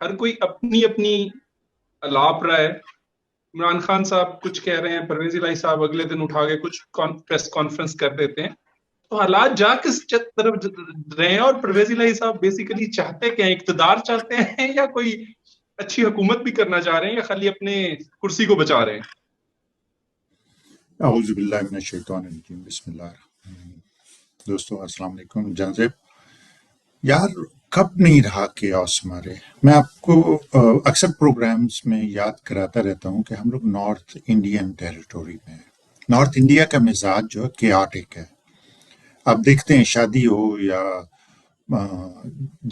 ہر کوئی اپنی اپنی الاپ رہا ہے. عمران خان صاحب کچھ کہہ رہے ہیں, پرویز الہی صاحب اگلے دن اٹھا کے کچھ پریس کانفرنس کر دیتے ہیں. تو حالات جا کس طرف رہے ہیں, اور پرویز الہی صاحب بیسیکلی چاہتے کیا ہیں؟ اقتدار چاہتے ہیں یا کوئی اچھی حکومت بھی کرنا چاہ رہے ہیں, یا خالی اپنے کرسی کو بچا رہے ہیں؟ اعوذ باللہ من الشیطان الرجیم. بسم اللہ الرحمن الرحیم. دوستو السلام علیکم. جناب یار کب نہیں رہا کیاس ہمارے. میں آپ کو اکثر پروگرامز میں یاد کراتا رہتا ہوں کہ ہم لوگ نارتھ انڈین ٹیریٹوری میں ہیں. نارتھ انڈیا کا مزاج جو ہے کیاٹک ہے. آپ دیکھتے ہیں شادی ہو یا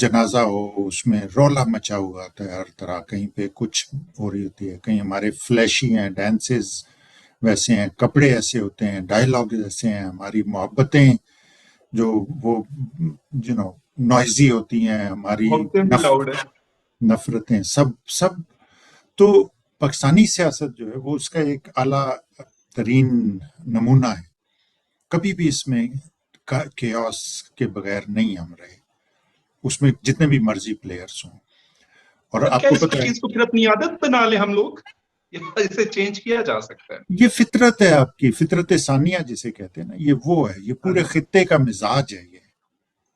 جنازہ ہو, اس میں رولا مچا ہوا ہوتا ہے ہر طرح. کہیں پہ کچھ ہو رہی ہوتی ہے, کہیں ہمارے فلیشی ہیں, ڈانسز ویسے ہیں, کپڑے ایسے ہوتے ہیں, ڈائلاگ ایسے ہیں, ہماری محبتیں جو وہ نوائزی ہوتی ہیں, ہماری نفرتیں سب. تو پاکستانی سیاست جو ہے وہ اس کا ایک اعلیٰ ترین نمونہ ہے. کبھی بھی اس میں کیاس کے بغیر نہیں ہم رہے, اس میں جتنے بھی مرضی پلیئرز ہوں. اور آپ کو پتہ ہے چیز کو پھر اپنی عادت بنا لیں ہم لوگ, اسے چینج کیا جا سکتا ہے. یہ فطرت ہے آپ کی, فطرت ثانیہ جسے کہتے ہیں نا, یہ وہ ہے, یہ پورے خطے کا مزاج ہے. یہ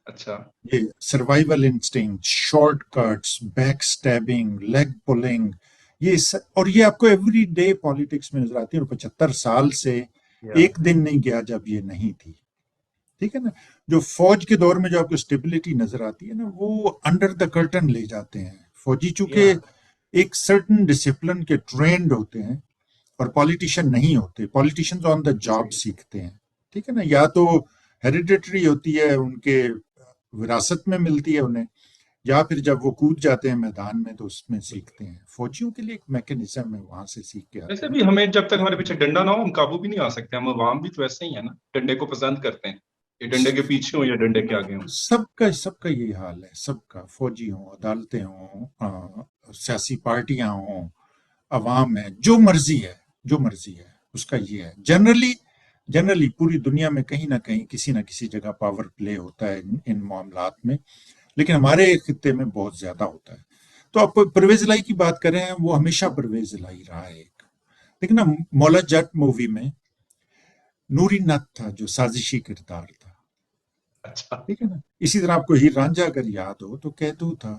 اچھا, یہ survival instinct, shortcuts, backstabbing, leg pulling, اور یہ آپ کو ایوری ڈے پالیٹکس میں نظر آتی ہے. اور 75 سال سے ایک دن نہیں گیا جب یہ نہیں تھی. ٹھیک ہے نا. جو فوج کے دور میں جو آپ کو اسٹیبلٹی نظر آتی ہے نا, وہ انڈر دا کرٹن لے جاتے ہیں فوجی, چونکہ ایک سرٹن ڈسپلن کے ٹرینڈ ہوتے ہیں اور پولیٹیشین نہیں ہوتے. پولیٹیشینز آن دا جاب سیکھتے ہیں. ٹھیک ہے نا. یا تو ہیریڈیٹری ہوتی ہے, ان کے وراثت میں ملتی ہے انہیں, یا پھر جب وہ کود جاتے ہیں میدان میں تو اس میں سیکھتے ہیں. فوجیوں کے لیے ایک میکینزم ہے, وہاں سے سیکھ کے آتے ویسے ہیں. بھی ہمیں جب تک ہمارے پیچھے ڈنڈا نہ ہو ہم قابو بھی نہیں آ سکتے. ہم عوام بھی تو ایسے ہی ہیں نا, ڈنڈے کو پسند کرتے ہیں. یہ ڈنڈے کے پیچھے ہوں یا ڈنڈے کے آگے ہوں, سب کا یہی حال ہے. سب کا, فوجی ہوں, عدالتیں ہوں, سیاسی پارٹیاں ہوں, عوام ہے, جو مرضی ہے اس کا یہ ہے. جنرلی پوری دنیا میں کہیں نہ کہیں کسی نہ کسی جگہ پاور پلے ہوتا ہے ان معاملات میں, لیکن ہمارے خطے میں بہت زیادہ ہوتا ہے. تو آپ پرویز الہی کی بات کر رہے ہیں, وہ ہمیشہ پرویز الہی رہا ہے. ایک لیکن نا مولا جٹ مووی میں نوری نتھ تھا جو سازشی کردار تھا. ٹھیک ہے نا. اسی طرح آپ کو ہیر رانجھا اگر یاد ہو تو کیدو تھا.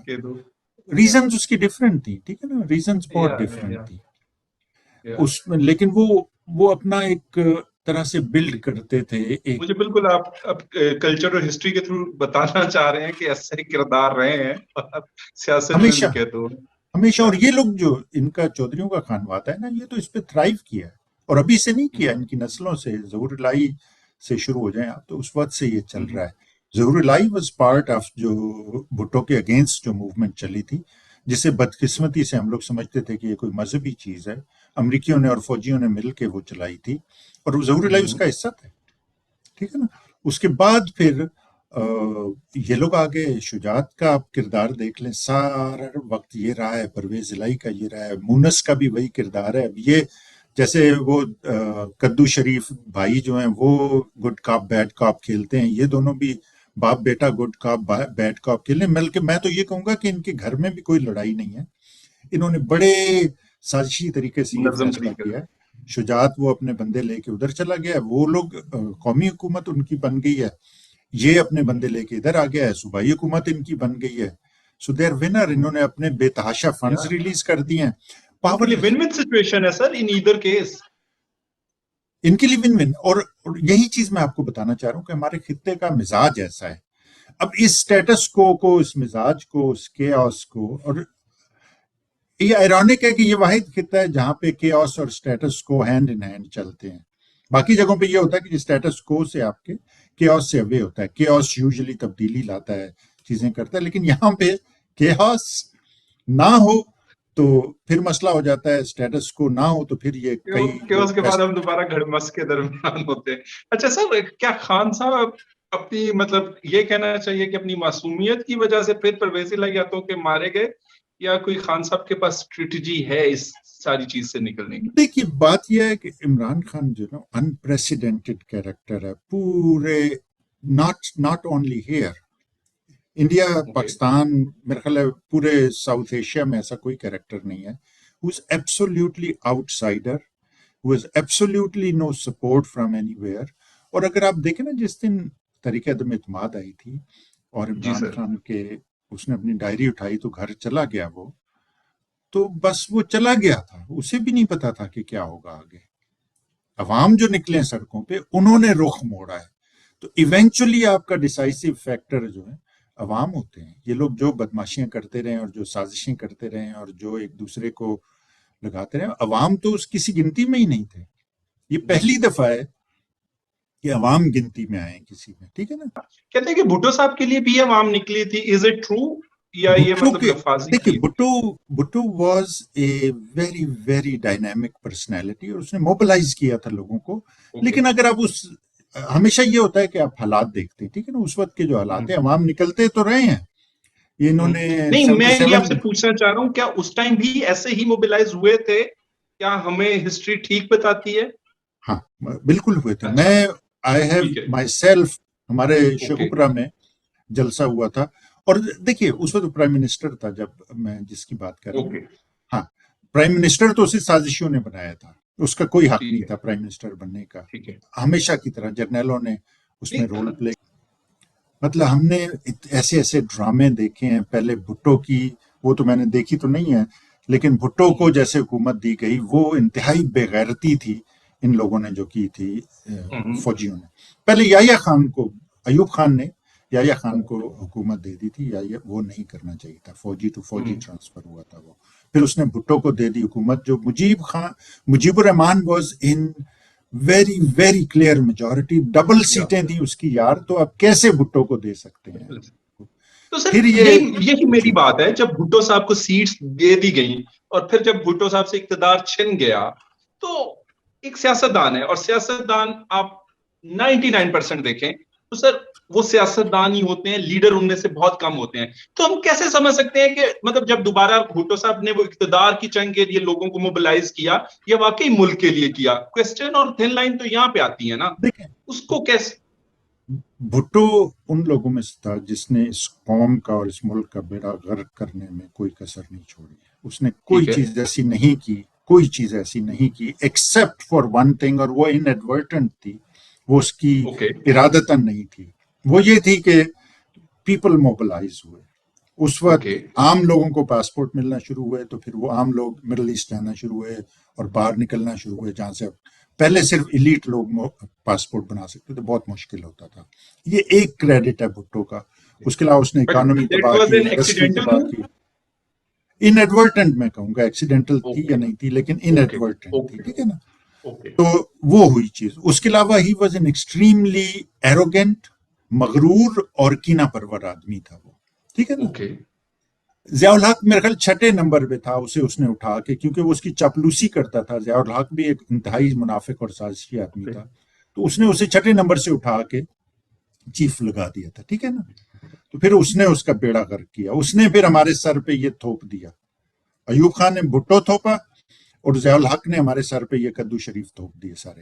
ریزنز اس کی ڈیفرنٹ تھی. ٹھیک ہے نا, ریزنز بہت ڈیفرنٹ تھی اس میں, لیکن وہ اپنا ایک طرح سے بلڈ کرتے تھے. مجھے بالکل آپ کلچر اور ہسٹری کے تھرو بتانا چاہ رہے ہیں کہ ایسے کردار رہے ہیں سیاست میں بھی ہمیشہ. اور یہ لوگ جو ان کا چودھریوں کا خانواد ہے نا, یہ تو اس پہ تھرائیو کیا ہے, اور ابھی سے نہیں کیا, ان کی نسلوں سے. ظہور الہی سے شروع ہو جائیں آپ تو اس وقت سے یہ چل رہا ہے. ظہور الہی واز پارٹ آف جو بھٹو کے اگینسٹ جو موومنٹ چلی تھی, جسے بدقسمتی سے ہم لوگ سمجھتے تھے کہ یہ کوئی مذہبی چیز ہے. امریکیوں نے اور فوجیوں نے مل کے وہ چلائی تھی, اور ظہور الہی اس کا حصہ تھے. ٹھیک ہے نا. اس کے بعد پھر یہ لوگ آگے, شجاعت کا آپ کردار دیکھ لیں, سارا وقت یہ رہا ہے. پرویز الہی کا یہ رہا ہے. مونس کا بھی وہی کردار ہے. اب یہ جیسے وہ قدو شریف بھائی جو ہیں وہ گڈ کاپ بیڈ کاپ کھیلتے ہیں, یہ دونوں بھی باپ بیٹا گڈ کاپ بیڈ کاپ کھیلیں. بلکہ میں تو یہ کہوں گا کہ ان کے گھر میں بھی کوئی لڑائی نہیں ہے. انہوں نے بڑے سازشی طریقے سے یہ فیصلہ کیا ہے. شجاعت وہ اپنے بندے لے کے ادھر چلا گیا ہے, وہ لوگ قومی حکومت ان کی بن گئی ہے, یہ اپنے بندے لے کے ادھر آ گیا ہے, صوبائی حکومت ان کی بن گئی ہے. سو دیر ونر. انہوں نے اپنے بے تحاشا فنڈز ریلیز کر دیے ہیں. پاور ون ون سچویشن ہے سر ان ایدر کیس, ان کے لیے ون ون. اور یہی چیز میں آپ کو بتانا چاہ رہا ہوں کہ ہمارے خطے کا مزاج ایسا ہے. اب اس سٹیٹس کو اس مزاج کو, اس کیاس کو, اور یہ ایرونک ہے کہ یہ واحد خطہ ہے جہاں پہ کیاس اور سٹیٹس کو ہینڈ ان ہینڈ چلتے ہیں. باقی جگہوں پہ یہ ہوتا ہے کہ سٹیٹس کو سے آپ کے کیاس سے اوے ہوتا ہے. کیاس یوزلی تبدیلی لاتا ہے, چیزیں کرتا ہے. لیکن یہاں پہ کیاس نہ ہو تو پھر مسئلہ ہو جاتا ہے, سٹیٹس کو نہ ہو تو پھر یہ کیاس کے بعد ہم دوبارہ گھڑمس کے درمیان ہوتے ہیں. اچھا سر, کیا خان صاحب اپنی مطلب یہ کہنا چاہیے کہ اپنی معصومیت کی وجہ سے پھر پرویز الہی یا تو کہ مارے گئے, یا کوئی خان صاحب کے پاس اسٹریٹجی ہے اس ساری چیز سے نکلنے کی؟ دیکھیے بات یہ ہے کہ عمران خان جو نا انپریسیڈنٹڈ کیریکٹر ہے پورے, not only here, India Okay. Pakistan میرا خیال ہے پورے ساؤتھ ایشیا میں ایسا کوئی کریکٹر نہیں ہے who is absolutely outsider, who has absolutely no support from anywhere. اور اگر آپ دیکھیں نا جس دن تحریک عدم اعتماد آئی تھی اور جی عمران سر. خان کے اس نے اپنی ڈائری اٹھائی تو گھر چلا گیا وہ، تو بس وہ چلا گیا تھا، اسے بھی نہیں پتا تھا کہ کیا ہوگا آگے. عوام جو نکلے سڑکوں پہ انہوں نے رخ موڑا ہے. تو ایونچولی آپ کا ڈیسائسو فیکٹر جو ہے عوام ہوتے ہیں. یہ لوگ جو بدماشیاں کرتے رہے اور جو سازشیں کرتے رہے اور جو ایک دوسرے کو لگاتے رہے، عوام تو اس کسی گنتی میں ہی نہیں تھے. یہ پہلی دفعہ ہے کہ عوام گنتی میں آئے کسی میں، ٹھیک ہے نا. کہتے ہیں کہ بھٹو صاحب کے لیے بھی عوام نکلی تھی. از اٹ ٹرو یا یہ بھٹو مطلب کے لفاظی دیکھیں، کی؟ Bhutto was a very very dynamic personality اور اس نے موبلائز کیا تھا لوگوں کو. لیکن اگر آپ ہمیشہ یہ ہوتا ہے کہ آپ حالات دیکھتے ہیں، ٹھیک ہے نا، اس وقت کے جو حالات ہیں عوام نکلتے تو رہے ہیں. یہ انہوں نے نہیں، میں یہ آپ سے 77 پوچھنا چاہ رہا ہوں کیا اس ٹائم بھی ایسے ہی موبلائز ہوئے تھے؟ کیا ہمیں ہسٹری ٹھیک بتاتی ہے؟ ہاں بالکل ہوئے تھے. اچھا، میں آئی ہیو ٹھیک ہے. مائی سیلف، ہمارے اوکے. شیخوپورہ میں جلسہ ہوا تھا. اور دیکھیے اس وقت پرائم منسٹر تھا جب میں جس کی بات کر رہا ہوں. اوکے. ہاں، پرائم منسٹر تو اسے سازشوں نے بنایا تھا، اس کا کوئی حق ٹھیک نہیں ہے. تھا پرائم منسٹر بننے کا. ٹھیک ہے. ہمیشہ کی طرح جرنیلوں نے اس میں رول نہیں، پلے. مطلب ہم نے ایسے ایسے ڈرامے دیکھے ہیں. پہلے بھٹو کی وہ تو میں نے دیکھی تو نہیں ہے، لیکن بھٹو کو جیسے حکومت دی گئی وہ انتہائی بے غیرتی تھی ان لوگوں نے جو کی تھی فوجیوں نے. پہلے یحییٰ خان کو، ایوب خان نے یحییٰ خان کو حکومت دے دی تھی. وہ نہیں کرنا چاہیے تھا، فوجی ٹو فوجی ٹرانسفر ہوا تھا وہ. پھر اس نے بھٹو کو دے دی حکومت. جو Mujibur Rahman was in very very clear majority, double سیٹیں تھیں اس کی یار. تو آپ کیسے بھٹو کو دے سکتے ہیں؟ تو سر پھر یہی میری بات ہے. جب بھٹو صاحب کو سیٹس دے دی گئیں اور پھر جب بھٹو صاحب سے اقتدار چھن گیا تو ایک سیاستدان ہے، اور سیاستدان آپ 99% دیکھیں تو سر وہ سیاستدان ہی ہوتے ہیں، لیڈر ان میں سے بہت کم ہوتے ہیں. تو ہم کیسے سمجھ سکتے ہیں کہ مطلب جب دوبارہ بھٹو صاحب نے وہ اقتدار کی جنگ کے لیے لوگوں کو موبلائز کیا یا واقعی ملک کے لیے کیا؟ کوسچن اور تھن لائن تو یہاں پہ آتی ہے نا. دیکھیں، اس کو کیسے بھٹو ان لوگوں میں سے تھا جس نے اس قوم کا اور اس ملک کا بیڑا غرق کرنے میں کوئی کسر نہیں چھوڑی. اس نے کوئی چیز ایسی نہیں کی، کوئی چیز ایسی نہیں کی ایکسپٹ فار ون تھنگ، اور وہ ان ایڈورٹنٹ تھی. وہ اس کی ارادتاً نہیں تھی. وہ یہ تھی کہ پیپل موبلائز ہوئے. اس وقت عام لوگوں کو پاسپورٹ ملنا شروع ہوئے تو پھر وہ عام لوگ مڈل ایسٹ جانا شروع ہوئے اور باہر نکلنا شروع ہوئے، جہاں سے پہلے صرف ایلیٹ لوگ پاسپورٹ بنا سکتے تھے، بہت مشکل ہوتا تھا. یہ ایک کریڈٹ ہے بھٹو کا. اس کے علاوہ اس نے اکانومی تباہ کی، انڈسٹری تباہ کی. ان ایڈورٹنٹ میں کہوں گا، ایکسیڈنٹل تھی یا نہیں تھی، لیکن ان ایڈورٹنٹ تھی، ٹھیک ہے نا. تو وہ ہوئی چیز. اس کے علاوہ he was an extremely arrogant, مغرور اور کینہ پرور آدمی تھا وہ، ٹھیک ہے نا. ضیاء الحق میرے خیال 6 نمبر پہ تھا، اسے اس نے اٹھا کے، کیونکہ وہ اس کی چاپلوسی کرتا تھا. ضیاء الحق بھی ایک انتہائی منافق اور سازشی آدمی تھا، تو اس نے اسے 6 نمبر سے اٹھا کے چیف لگا دیا تھا، ٹھیک ہے نا. تو پھر اس نے اس کا بیڑا غرق کیا. اس نے پھر ہمارے سر پہ یہ تھوپ دیا. ایوب خان نے بھٹو تھوپا اور ضیاء الحق نے ہمارے سر پہ یہ کدو شریف تھوپ دیے سارے.